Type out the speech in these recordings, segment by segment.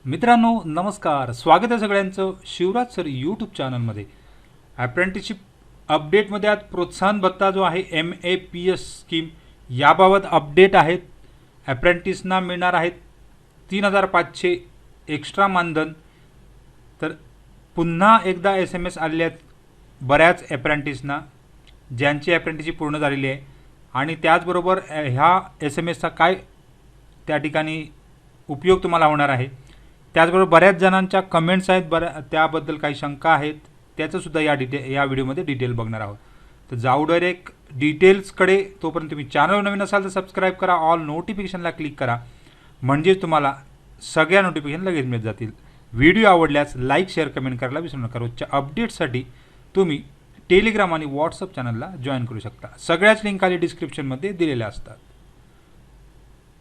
मित्रांनो नमस्कार, स्वागत आहे सगळ्यांचं शिवराज सर यूट्यूब चॅनलमध्ये। अप्रेंटिसशिप अपडेटमध्ये आज प्रोत्साहन भत्ता जो आहे MAPS स्कीम याबाबत अपडेट आहेत। अप्रेंटिसना मिळणार आहेत 3500 एक्स्ट्रा मानधन। तर पुन्हा एकदा SMS आलेले आहेत बऱ्याच अप्रेंटिसना ज्यांची अप्रेंटिसशिप पूर्ण झालेली आहे आणि त्याचबरोबर ह्या SMSचा काय त्या ठिकाणी उपयोग तुम्हाला होणार आहे। त्याचबरोबर बऱ्याच जणांच्या कमेंट्स आहेत, त्याबद्दल काही शंका आहेत, त्याचं सुद्धा या व्हिडिओमध्ये डिटेल बघणार आहोत। तर जाऊ डायरेक्ट डिटेल्सकडे। तोपर्यंत तुम्ही चॅनल नवीन असाल तर सबस्क्राईब करा, ऑल नोटिफिकेशनला क्लिक करा, म्हणजे तुम्हाला सगळ्या नोटिफिकेशन लगेच मिळत जातील। व्हिडिओ आवडल्यास लाईक शेअर कमेंट करायला विसरू नका। रोजच्या अपडेट्ससाठी तुम्ही टेलिग्राम आणि व्हॉट्सअप चॅनलला जॉईन करू शकता, सगळ्याच लिंक खाली डिस्क्रिप्शनमध्ये दिलेल्या असतात।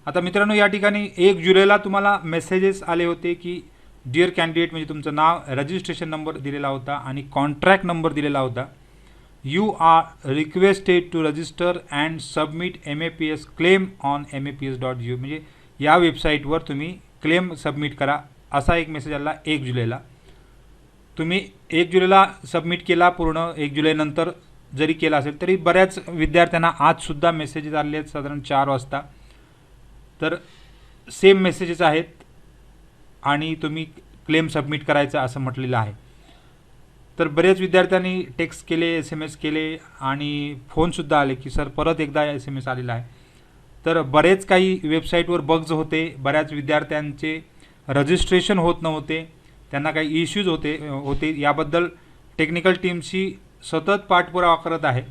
आता मित्रांनो या ठिकाणी 1 जुलैला तुम्हाला मेसेजेस आले होते की डिअर कॅन्डिडेट, म्हणजे तुमचं नाव, रजिस्ट्रेशन नंबर दिलेला होता आणि कॉन्ट्रॅक्ट नंबर दिलेला होता। You are requested to register and submit MAPS claim on MAPS.gov, म्हणजे या वेबसाईटवर तुम्ही क्लेम सबमिट करा, असा एक मेसेज आला 1 जुलैला। तुम्ही 1 जुलैला सबमिट केला, पूर्ण 1 जुलैनंतर जरी केला असेल तरी बऱ्याच विद्यार्थ्यांना आजसुद्धा मेसेजेस आले आहेत साधारण 4 वाजता। तर सेम मेसेजेस आहेत आणि तुम्ही क्लेम सबमिट करायचा असं म्हटलेलं आहे। तर बरेच विद्यार्थ्यांनी टेक्स्ट केले, SMS केले आणि फोनसुद्धा आले की सर परत एकदा SMS आलेला आहे। तर बरेच काही वेबसाईटवर बग्स होते, बऱ्याच विद्यार्थ्यांचे रजिस्ट्रेशन होत नव्हते, त्यांना काही इश्यूज होते याबद्दल टेक्निकल टीमशी सतत पाठपुरावा करत आहे।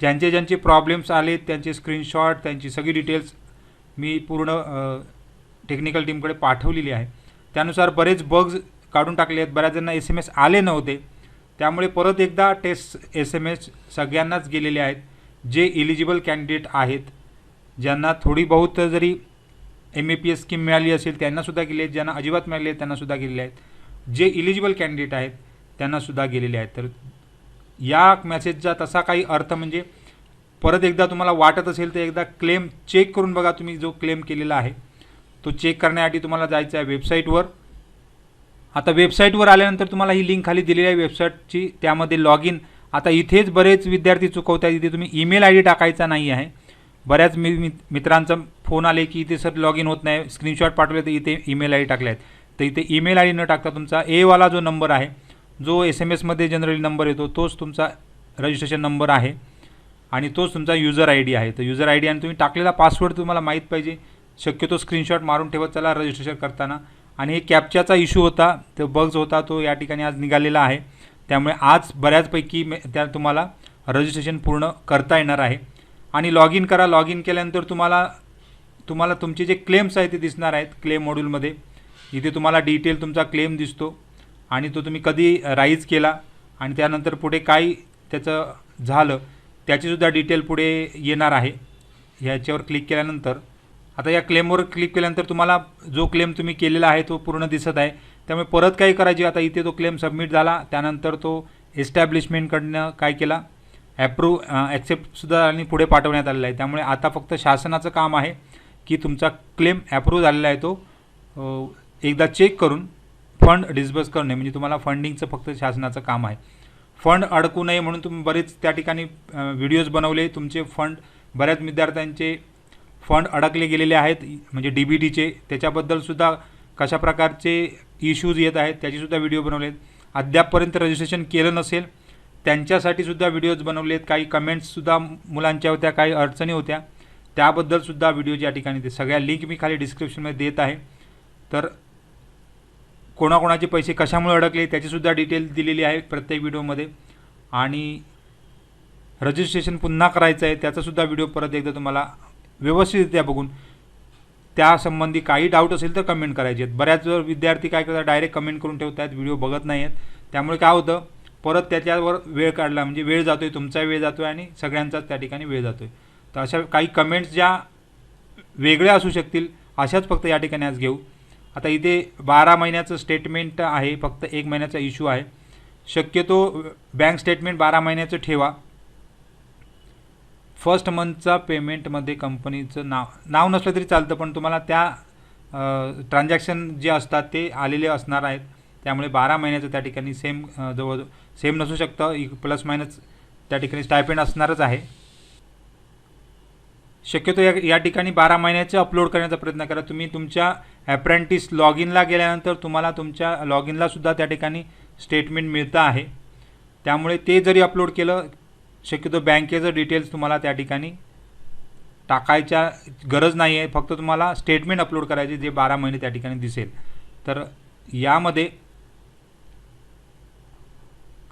ज्यांचे प्रॉब्लेम्स आले त्यांचे स्क्रीनशॉट, त्यांची सगळी डिटेल्स मी पूर्ण टेक्निकल टीमकडे पाठवलेली आहे। त्यानुसार बरेच बग्स काढून टाकले आहेत, बऱ्याच जणांना SMS आले नव्हते, त्यामुळे परत एकदा टेस्ट SMS सगळ्यांनाच गेलेले आहेत। जे इलिजिबल कॅन्डिडेट आहेत, ज्यांना थोडी बहुत जरी MAPS स्कीम मिळाली असेल त्यांनासुद्धा गेले आहेत, ज्यांना अजिबात मिळाले आहेत त्यांनासुद्धा गेलेले आहेत, जे इलिजिबल कॅन्डिडेट आहेत त्यांनासुद्धा गेलेले आहेत। तर या मेसेजचा तसा काही अर्थ म्हणजे परत एकदा तुम्हाला वाटत असेल तर एकदा क्लेम चेक करून बघा। तुम्ही जो क्लेम केलेला आहे तो चेक करण्यासाठी तुम्हाला जायचं आहे वेबसाईटवर। आता वेबसाईटवर आल्यानंतर तुम्हाला ही लिंक खाली दिलेली आहे वेबसाईटची, त्यामध्ये लॉग इन। आता इथेच बरेच विद्यार्थी चुकवतात, इथे तुम्ही ईमेल ID टाकायचा नाही आहे। बऱ्याच मित्रांचा फोन आले की इथे सर लॉग इन होत नाही, स्क्रीनशॉट पाठवले तर इथे ईमेल ID टाकले आहेत। तर इथे ईमेल ID न टाकता तुमचा वाला जो नंबर आहे, जो SMSमध्ये जनरली नंबर येतो, तोच तुमचा रजिस्ट्रेशन नंबर आहे आणि तोच तुमचा युजर ID आहे। तर युजर ID आणि तुम्ही टाकलेला पासवर्ड तुम्हाला माहीत पाहिजे। शक्यतो स्क्रीनशॉट मारून ठेवत चला रजिस्ट्रेशन करताना। आणि हे कॅप्चाचा इश्यू होता, तो बग्स होता, तो या ठिकाणी आज निघालेला आहे, त्यामुळे आज बऱ्याचपैकी त्या तुम्हाला रजिस्ट्रेशन पूर्ण करता येणार आहे। आणि लॉग इन करा। लॉग इन केल्यानंतर तुम्हाला तुमचे जे क्लेम्स आहेत ते दिसणार आहेत क्लेम मॉड्यूलमध्ये। इथे तुम्हाला डिटेल तुमचा क्लेम दिसतो आणि तो तुम्ही कधी राईज केला आणि त्यानंतर पुढे काय त्याचं झालं त्याचीसुद्धा डिटेल पुढे येणार आहे। ह्याच्यावर क्लिक केल्यानंतर, आता या क्लेमवर क्लिक केल्यानंतर तुम्हाला जो क्लेम तुम्ही केलेला आहे तो पूर्ण दिसत आहे, त्यामुळे परत काही करायची। आता इथे तो क्लेम सबमिट झाला, त्यानंतर तो एस्टॅब्लिशमेंटकडनं काय केला, ॲक्सेप्टसुद्धा आणि पुढे पाठवण्यात आलेला आहे। त्यामुळे आता फक्त शासनाचं काम आहे की तुमचा क्लेम ॲप्रूव्ह झालेला आहे तो एकदा चेक करून फंड डिस्बर्स करणे, म्हणजे तुम्हाला फंडिंगचं फक्त शासनाचं काम आहे। फंड अडकू नये म्हणून तुम्ही बरेच त्या ठिकाणी व्हिडिओज बनवले, तुमचे फंड, बऱ्याच विद्यार्थ्यांचे फंड अडकले गेलेले आहेत, म्हणजे DBTचे, त्याच्याबद्दलसुद्धा कशा प्रकारचे इश्यूज येत आहेत त्याचीसुद्धा व्हिडिओ बनवले आहेत। अद्यापपर्यंत रजिस्ट्रेशन केलं नसेल त्यांच्यासाठीसुद्धा व्हिडिओज बनवले आहेत। काही कमेंट्ससुद्धा मुलांच्या होत्या, काही अडचणी होत्या, त्याबद्दलसुद्धा व्हिडिओ या ठिकाणी ते सगळ्या लिंक मी खाली डिस्क्रिप्शनमध्ये देत आहे। तर कोणाकोणाचे पैसे कशामुळे अडकले त्याचीसुद्धा डिटेल दिलेली आहे प्रत्येक व्हिडिओमध्ये। आणि रजिस्ट्रेशन पुन्हा करायचं आहे त्याचासुद्धा व्हिडिओ परत एकदा तुम्हाला व्यवस्थितरित्या बघून त्यासंबंधी काही डाऊट असेल तर कमेंट करायचे आहेत। बऱ्याच विद्यार्थी काय करतात, डायरेक्ट कमेंट करून ठेवत आहेत, व्हिडिओ बघत नाही आहेत, त्यामुळे काय होतं परत त्याच्यावर वेळ काढला म्हणजे वेळ जातो आहे, तुमचा वेळ जातो आहे आणि सगळ्यांचाच त्या ठिकाणी वेळ जातो आहे। तर अशा काही कमेंट्स ज्या वेगळ्या असू शकतील अशाच फक्त या ठिकाणी आज घेऊ। आता इथे 12 महिन्याचं स्टेटमेंट आहे, फक्त 1 महिन्याचा इश्यू आहे। शक्यतो बँक स्टेटमेंट 12 महिन्याचं ठेवा। फर्स्ट मंथचा पेमेंटमध्ये कंपनीचं नाव नसलं तरी चालतं, पण तुम्हाला त्या ट्रान्झॅक्शन जे असतात ते आलेले असणार आहेत. त्यामुळे 12 महिन्याचं त्या ठिकाणी जवळ सेम नसू शकतं, प्लस मायनस त्या ठिकाणी स्टायपेंड असणारच आहे. शक्यतो या ठिकाणी 12 महिन्याचे अपलोड करण्याचा प्रयत्न करा. तुम्ही तुमच्या ॲप्रेंटिस लॉग इनला गेल्यानंतर तुम्हाला तुमच्या लॉग इनला सुद्धा त्या ठिकाणी स्टेटमेंट मिळतं आहे. त्यामुळे ते जरी अपलोड केलं, शक्यतो बँकेचं डिटेल्स तुम्हाला त्या ठिकाणी टाकायच्या गरज नाही आहे. फक्त तुम्हाला स्टेटमेंट अपलोड करायचे जे 12 महिने त्या ठिकाणी दिसेल. तर यामध्ये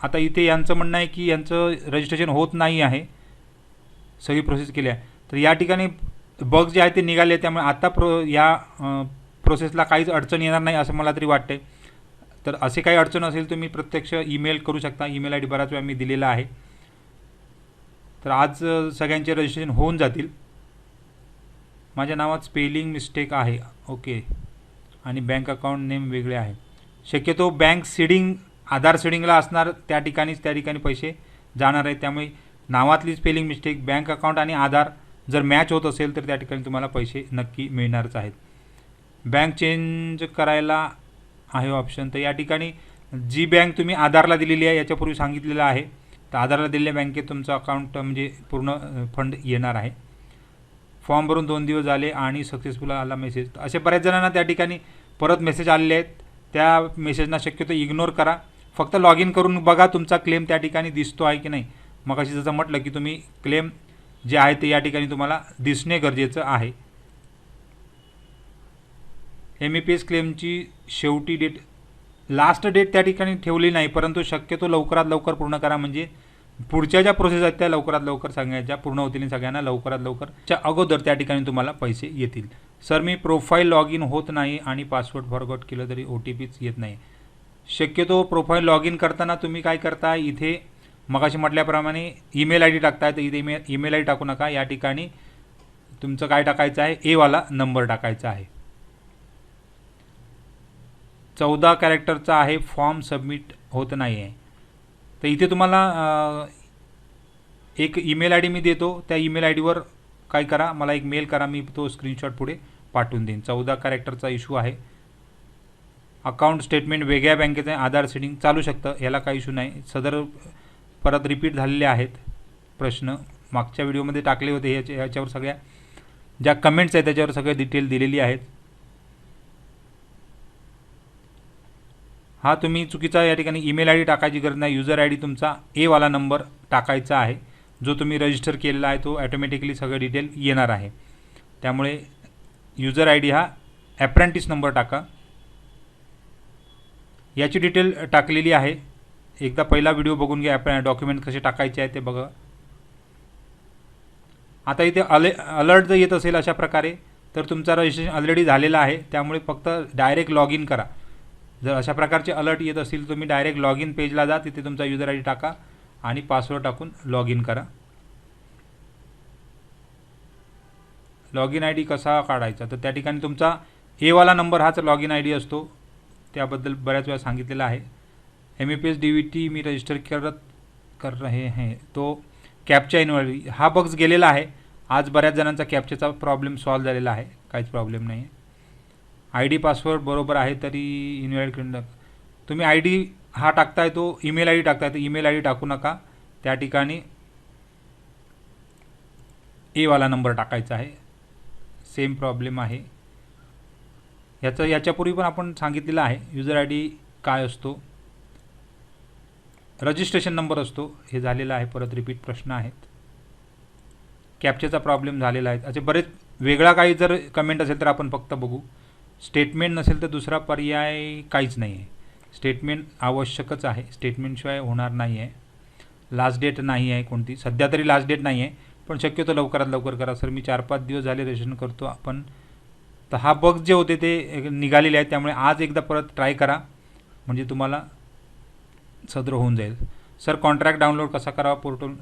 आता इथे यांचं म्हणणं आहे की यांचं रजिस्ट्रेशन होत नाही आहे, सगळी प्रोसेस केली आहे. तर या ठिकाणी बग्स जे आहे ते निघाले, त्यामुळे आता प्रोसेसला काहीच अडचण येणार नाही असं मला तरी वाटते. तर असे काही अडचण असेल तुम्ही प्रत्यक्ष ईमेल करू शकता. ईमेल आय डी बराच वेळा मी दिलेला आहे. तर आज सगळ्यांचे रजिस्ट्रेशन होऊन जातील. माझ्या नावात स्पेलिंग मिस्टेक आहे, ओके, आणि बँक अकाउंट नेम वेगळे आहे. शक्यतो बँक सीडिंग आधार सीडिंगला असणार, त्या ठिकाणी पैसे जाणार आहेत. त्यामुळे नावातली स्पेलिंग मिस्टेक, बँक अकाउंट आणि आधार जर मॅच होत असेल तर त्या ठिकाणी तुम्हाला पैसे नक्की मिळणारच आहेत. बँक चेंज करायला आहे ऑप्शन. तर या ठिकाणी जी बँक तुम्ही आधारला दिलेली आहे, याच्यापूर्वी सांगितलेलं आहे, तर आधारला दिलेल्या बँकेत तुमचं अकाउंट म्हणजे पूर्ण फंड येणार आहे. फॉर्म भरून 2 दिवस झाले आणि सक्सेसफुल आला मेसेज. असे बऱ्याच जणांना त्या ठिकाणी परत मेसेज आलेले आहेत. त्या मेसेजना शक्यतो इग्नोर करा. फक्त लॉग इन करून बघा तुमचा क्लेम त्या ठिकाणी दिसतो आहे की नाही. मग अशी जसं म्हटलं की तुम्ही क्लेम जे आहे ते या ठिकाणी तुम्हाला दिसणे गरजेचं आहे. MEPS क्लेमची शेवटी डेट, लास्ट डेट त्या ठिकाणी ठेवली नाही, परंतु शक्यतो लवकरात लवकर पूर्ण करा. म्हणजे पुढच्या ज्या प्रोसेस आहेत त्या लवकरात लवकर सगळ्यांच्या पूर्ण होतील. सगळ्यांना लवकरात लवकरच्या अगोदर त्या ठिकाणी तुम्हाला पैसे येतील. Sir, me profile log in होत नाही आणि पासवर्ड फॉरगॉट केलं तरी OTPच येत नाही. शक्यतो प्रोफाईल लॉग इन करताना तुम्ही काय करता, इथे मगाशी म्हटल्याप्रमाणे ईमेल आय डी टाकताय, तर इथे ईमेल आय डी टाकू नका. या ठिकाणी तुमचं काय टाकायचं आहे, ए वाला नंबर टाकायचा आहे. 14 कॅरेक्टरचा आहे. फॉर्म सबमिट होत नाही आहे. तर इथे तुम्हाला एक ईमेल आय डी मी देतो. त्या ईमेल आय डीवर काय करा, मला एक मेल करा, मी तो स्क्रीनशॉट पुढे पाठवून देईन. 14 कॅरेक्टरचा इश्यू आहे. अकाउंट स्टेटमेंट वेगळ्या बँकेचं आधार सीडिंग चालू शकतं, याला काही इश्यू नाही. सदर परत रिपीट झालेले आहेत प्रश्न, मागच्या व्हिडिओमध्ये टाकले होते. याच्यावर सगळ्या ज्या कमेंट्स आहेत त्याच्यावर सगळे डिटेल दिलेली आहेत. हा तुम्ही चुकीचा या ठिकाणी ईमेल आय डी टाकायची गरज नाही. युजर आय डी तुमचा ए वाला नंबर टाकायचा आहे, जो तुम्ही रजिस्टर केलेला आहे. तो ॲटोमॅटिकली सगळं डिटेल येणार आहे. त्यामुळे युजर आय डी हा ॲप्रेंटिस नंबर टाका. याची डिटेल टाकलेली आहे. एकदा पहिला व्हिडिओ बघून घ्या, डॉक्युमेंट कसे टाकायचे आहे ते बघा. आता इथे अलर्ट जर येत असेल अशा प्रकारे, तर तुमचा रजिस्ट्रेशन ऑलरेडी झालेला आहे. त्यामुळे फक्त डायरेक्ट लॉग इन करा. जर अशा प्रकारचे अलर्ट येत असतील तर तुम्ही डायरेक्ट लॉग इन पेजला जा, तिथे तुमचा युजर आय डी टाका आणि पासवर्ड टाकून लॉग इन करा. लॉग इन आय डी कसा काढायचा, तर त्या ठिकाणी तुमचा ए वाला नंबर हाच लॉग इन आय डी असतो. त्याबद्दल बऱ्याच वेळा सांगितलेलं आहे. MEPS DVT मी रजिस्टर कर रहे हैं, तो कॅपचा इनव्हॉल्व हा बग्स गेलेला आहे. आज बऱ्याच जणांचा कॅपचाचा प्रॉब्लेम सॉल्व झालेला आहे, काहीच प्रॉब्लेम नाही आहे. आय डी पासवर्ड बरोबर आहे तरी इनव्हॅलिड करून तुम्ही आय डी हा टाकताय, तो ईमेल आय डी टाकताय, तर ईमेल आय डी टाकू नका. त्या ठिकाणी ए वाला नंबर टाकायचा आहे. सेम प्रॉब्लेम आहे. याच्यापूर्वी पण आपण सांगितलेलं आहे. युजर आय डी काय असतो, रजिस्ट्रेशन नंबर असतो, हे झालेलं आहे. परत रिपीट प्रश्न आहेत. कॅप्चेचा प्रॉब्लेम झालेला आहे. असे बरेच वेगळा काही जर कमेंट असेल तर आपण फक्त बघू. स्टेटमेंट नसेल तर दुसरा पर्याय काहीच नाही आहे. स्टेटमेंट आवश्यकच आहे, स्टेटमेंटशिवाय होणार नाही आहे. लास्ट डेट नाही आहे कोणती, सध्या तरी लास्ट डेट नाही आहे, पण शक्यतो लवकरात लवकर करा. सर, मी 4-5 दिवस झाले रजिस्ट्रेशन करतो आपण, तर हा बग्स जे होते ते निघालेले आहेत. त्यामुळे आज एकदा परत ट्राय करा, म्हणजे तुम्हाला सदर होऊन जाईल. सर, कॉन्ट्रॅक्ट डाउनलोड कसा करावा पोर्टल.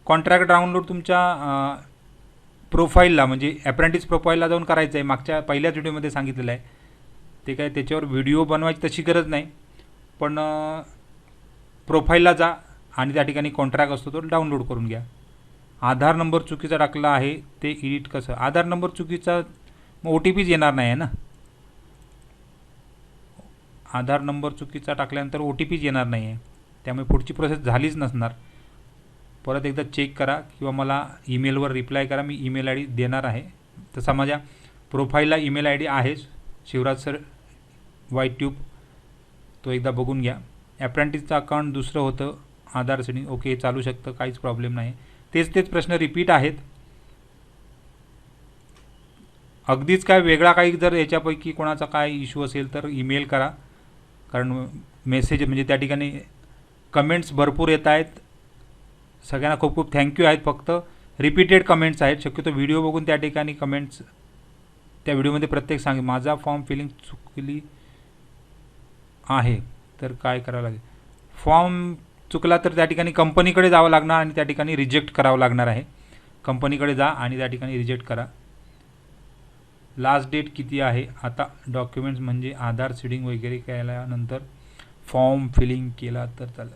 कॉन्ट्रॅक्ट डाउनलोड तुमच्या प्रोफाईलला, म्हणजे ॲप्रेंटिस प्रोफाईलला जाऊन करायचं आहे. मागच्या पहिल्याच व्हिडिओमध्ये सांगितलेलं आहे. ते काय त्याच्यावर व्हिडिओ बनवायची तशी गरज नाही, पण प्रोफाईलला जा आणि त्या ठिकाणी कॉन्ट्रॅक्ट असतो तो डाउनलोड करून घ्या. आधार नंबर चुकीचा टाकला आहे, ते एडिट कसं. आधार नंबर चुकीचा, मग OTPच येणार नाही आहे ना. आधार नंबर चुकीचा टाकल्यानंतर OTPच येणार नाही आहे, त्यामुळे पुढची प्रोसेस झालीच नसणार. परत एकदा चेक करा किंवा मला ईमेलवर रिप्लाय करा, मी ईमेल ID देणार आहे. तसा माझ्या प्रोफाईलला ईमेल ID आहेच, शिवराज सर YTube, तो एकदा बघून घ्या. अप्रेंटिसचं अकाउंट दुसरं होतं, आधार सेटिंग ओके चालू शकतं, काहीच प्रॉब्लेम नाही. तेच प्रश्न रिपीट आहेत. अगदीच काय वेगळा काही जर याच्यापैकी कोणाचा काय इश्यू असेल तर ईमेल करा, कारण मेसेज म्हणजे त्या ठिकाणी कमेंट्स भरपूर येत आहेत. सगळ्यांना खूप खूप थँक्यू आहेत. फक्त रिपीटेड कमेंट्स आहेत. शक्यतो व्हिडिओ बघून त्या ठिकाणी कमेंट्स, त्या व्हिडिओमध्ये प्रत्येक माझा फॉर्म फिलिंग चुकली आहे तर काय करावं लागेल. फॉर्म चुकला तर त्या ठिकाणी कंपनीकडे जावं लागणार आणि त्या ठिकाणी रिजेक्ट करावं लागणार आहे. कंपनीकडे जा आणि त्या ठिकाणी रिजेक्ट करा. लास्ट डेट किती आहे आता. डॉक्युमेंट्स म्हणजे आधार सीडिंग वगैरे केल्यानंतर फॉर्म फिलिंग केला तर चालेल.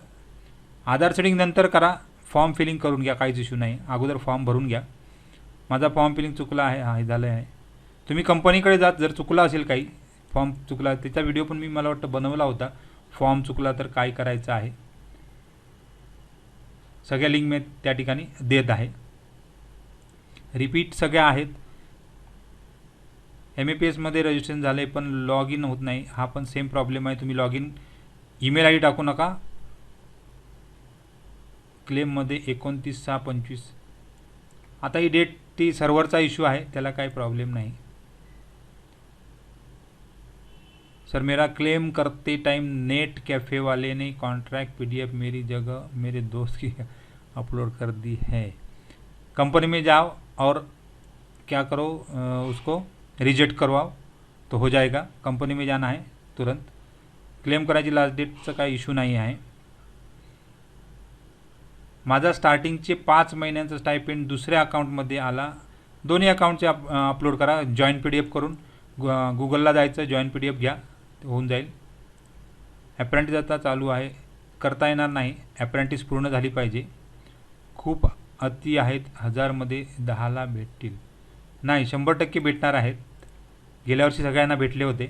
आधार सीडिंग नंतर करा, फॉर्म फिलिंग करून घ्या, काहीच इश्यू नाही. अगोदर फॉर्म भरून घ्या. माझा फॉर्म फिलिंग चुकला आहे, हा झालं आहे. तुम्ही कंपनीकडे जात, जर चुकला असेल काही फॉर्म चुकला, त्याचा व्हिडिओ पण मी मला वाटतं बनवला होता. फॉर्म चुकला तर काय करायचं आहे, सगळ्या लिंक मी त्या ठिकाणी देत आहे. रिपीट सगळ्या आहेत. MAPS मध्ये रजिस्ट्रेशन झाले पण लॉग इन होत नाही, हा पण सेम प्रॉब्लेम आहे. तुम्ही लॉग इन ईमेल ID टाकू नका. क्लेममध्ये 29/6/25. आता ही डेट ती सर्व्हरचा इश्यू आहे, त्याला काही प्रॉब्लेम नाही. सर मेरा क्लेम करते टाइम नेट कैफ़े वाले ने कॉन्ट्रैक्ट PDF मेरी जगह मेरे दोस्त की अपलोड कर दी है. कंपनी में जाओ और क्या करो, उसको रिजेक्ट करवाओ तो हो जाएगा. कंपनी में जाना है तुरंत. क्लेम करायची लास्ट डेटचा काही इश्यू नाही आहे. माझा स्टार्टिंगचे 5 महिन्यांचा स्टायपेंड दुसऱ्या अकाउंटमध्ये आला. दोन्ही अकाउंटचे अपलोड करा जॉईन PDF करून. गुगलला जायचं, जॉईन PDF घ्या, होऊन जाईल. अप्रेंटिस आता चालू आहे, करता येणार नाही. अप्रेंटिस पूर्ण झाली पाहिजे. खूप अति आहेत, 1000मध्ये 10ला भेटतील. नाही, 100% भेटणार आहेत. गेल्या वर्षी सगळ्यांना भेटले होते,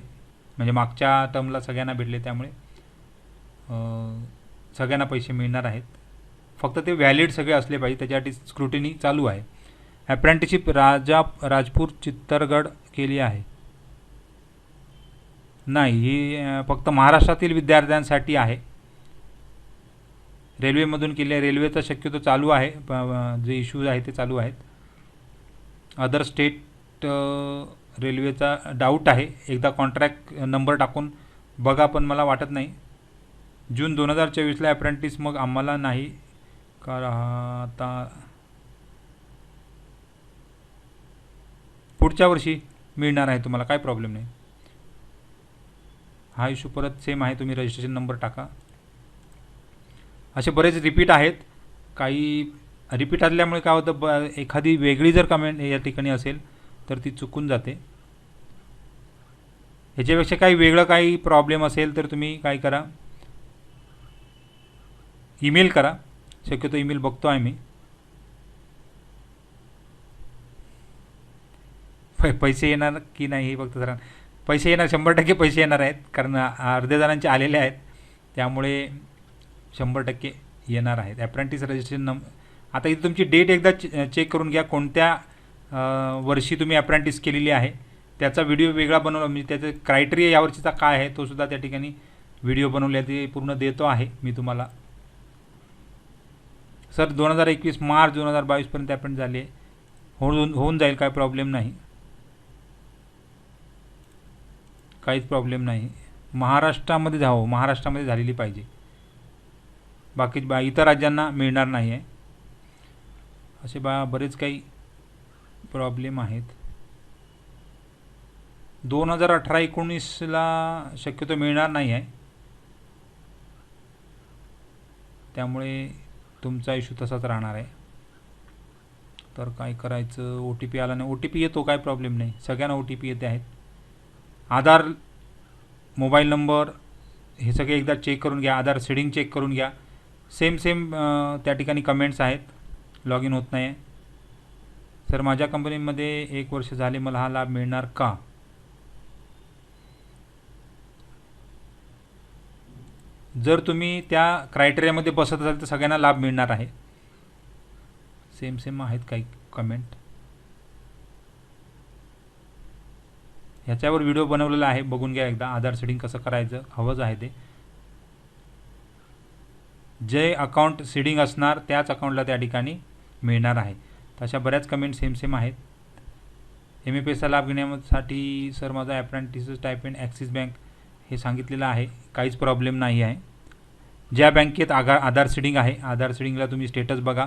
म्हणजे मागच्या टर्मला सगळ्यांना भेटले, त्यामुळे सगळ्यांना पैसे मिळणार आहेत. फक्त ते व्हॅलिड सगळे असले पाहिजे, त्याच्यासाठी स्क्रुटिनी चालू आहे. अप्रेंटिसशिप राजपूर चित्तरगड केली आहे. नाही, ही फक्त महाराष्ट्रातील विद्यार्थ्यांसाठी आहे. रेल्वेमधून केली आहे. रेल्वेचा शक्यतो चालू आहे, जे इश्यूज आहे ते चालू आहेत. अदर स्टेट रेल्वेचा डाऊट आहे, एकदा कॉन्ट्रॅक्ट नंबर टाकून बघा, पण मला वाटत नाही. जून 2024ला अप्रेंटिस, मग आम्हाला नाही का आता पुढच्या वर्षी मिळणार आहे तुम्हाला, काय प्रॉब्लेम नाही. हा इश्यू परत सेम आहे, तुम्ही रजिस्ट्रेशन नंबर टाका. असे बरेच रिपीट आहेत. काही रिपीट असल्यामुळे काय होतं, एखादी वेगळी जर कमेंट या ठिकाणी असेल तर ती चुकून जाते. ह्याच्यापेक्षा काही वेगळं काही प्रॉब्लेम असेल तर तुम्ही काय करा, ईमेल करा. शक्यतो ईमेल बघतो आहे मी. पैसे येणार की नाही हे फक्त जरा, पैसे येणार, 100% पैसे येणार आहेत, कारण अर्ध्या जणांचे आलेले आहेत, त्यामुळे 100% येणार आहेत. अप्रेंटिस रजिस्ट्रेशन आता इथे तुमची डेट एकदा चेक करून घ्या, कोणत्या वर्षी तुम्ही अप्रेंटिस केलेली आहे. त्याचा व्हिडिओ वेगळा बनवला, म्हणजे त्याचं क्रायटेरिया यावर्षीचा काय आहे तो सुद्धा त्या ठिकाणी व्हिडिओ बनवले, ते पूर्ण देतो आहे मी तुम्हाला. सर 2021 मार्च 2022पर्यंत अप्रेंट झाले, होऊन जाईल, काय प्रॉब्लेम नाही, काहीच प्रॉब्लेम नाही. महाराष्ट्रामध्ये जावं, महाराष्ट्रामध्ये झालेली पाहिजे, बाकी इतर राज्यांना मिळणार नाही आहे. असे बरेच काही प्रॉब्लेम आहेत. 2018-19ला शक्यतो मिळणार नाही आहे, त्यामुळे तुमचा इश्यू तसाच राहणार आहे. तर काय करायचं, OTP आला नाही, OTP येतो, काय प्रॉब्लेम नाही, सगळ्यांना OTP येते आहेत. आधार मोबाईल नंबर हे सगळे एकदा चेक करून घ्या. आधार सीडिंग चेक करून घ्या. सेम त्या ठिकाणी कमेंट्स आहेत, लॉग इन होत नाही आहे. सर माझ्या कंपनीमध्ये 1 वर्ष झाले, मला हा लाभ मिळणार का. जर तुम्ही त्या क्रायटेरियामध्ये बसत असाल तर सगळ्यांना लाभ मिळणार आहे. सेम आहेत काही कमेंट. ह्याच्यावर व्हिडिओ बनवलेला आहे, बघून घ्या एकदा. आधार सेटिंग कसं करायचं हवंच आहे ते. जे अकाउंट सीडिंग असणार त्याच अकाउंटला त्या ठिकाणी मिळणार आहे. तशा बऱ्याच कमेंट सेम आहेत. MAPSचा लाभ घेण्यासाठी सर माझा अप्रेंटिस स्टायपेंड ॲक्सिस बँक हे सांगितलेलं आहे, काहीच प्रॉब्लेम नाही आहे. ज्या बँकेत आधार सीडिंग आहे, आधार सीडिंगला तुम्ही स्टेटस बघा.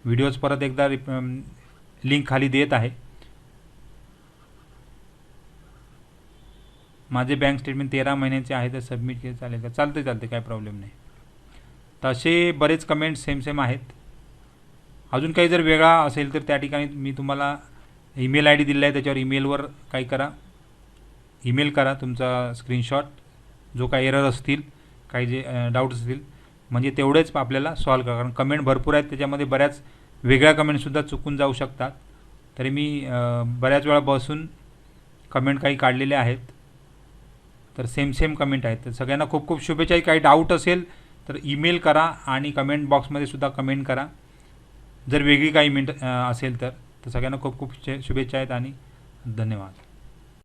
व्हिडिओज परत एकदा लिंक खाली देत आहे. माझे बँक स्टेटमेंट 13 महिन्याचे आहे तर सबमिट केले चालेल का? चालते काय प्रॉब्लेम नाही. तसे बरेच कमेंट्स सेम आहेत. अजून काही जर वेगळा असेल तर त्या ठिकाणी मी तुम्हाला ईमेल ID दिला आहे, त्याच्यावर ईमेलवर काय करा, ईमेल करा तुमचा स्क्रीनशॉट, जो काही एरर असतील, काही जे डाऊट्स असतील, म्हणजे तेवढेच आपल्याला सॉल्व करा. कारण कमेंट भरपूर आहेत, त्याच्यामध्ये बऱ्याच वेगळ्या कमेंटसुद्धा चुकून जाऊ शकतात. तरी मी बऱ्याच वेळा बसून कमेंट काही काढलेले आहेत. तर सेम कमेंट आहेत. तर सगळ्यांना खूप शुभेच्छा. काही डाऊट असेल तर ईमेल करा आणि कमेंट बॉक्समध्ये सुद्धा कमेंट करा. जर वेगळी काही असेल तर सगळ्यांना खूप शुभेच्छा आहेत आणि धन्यवाद.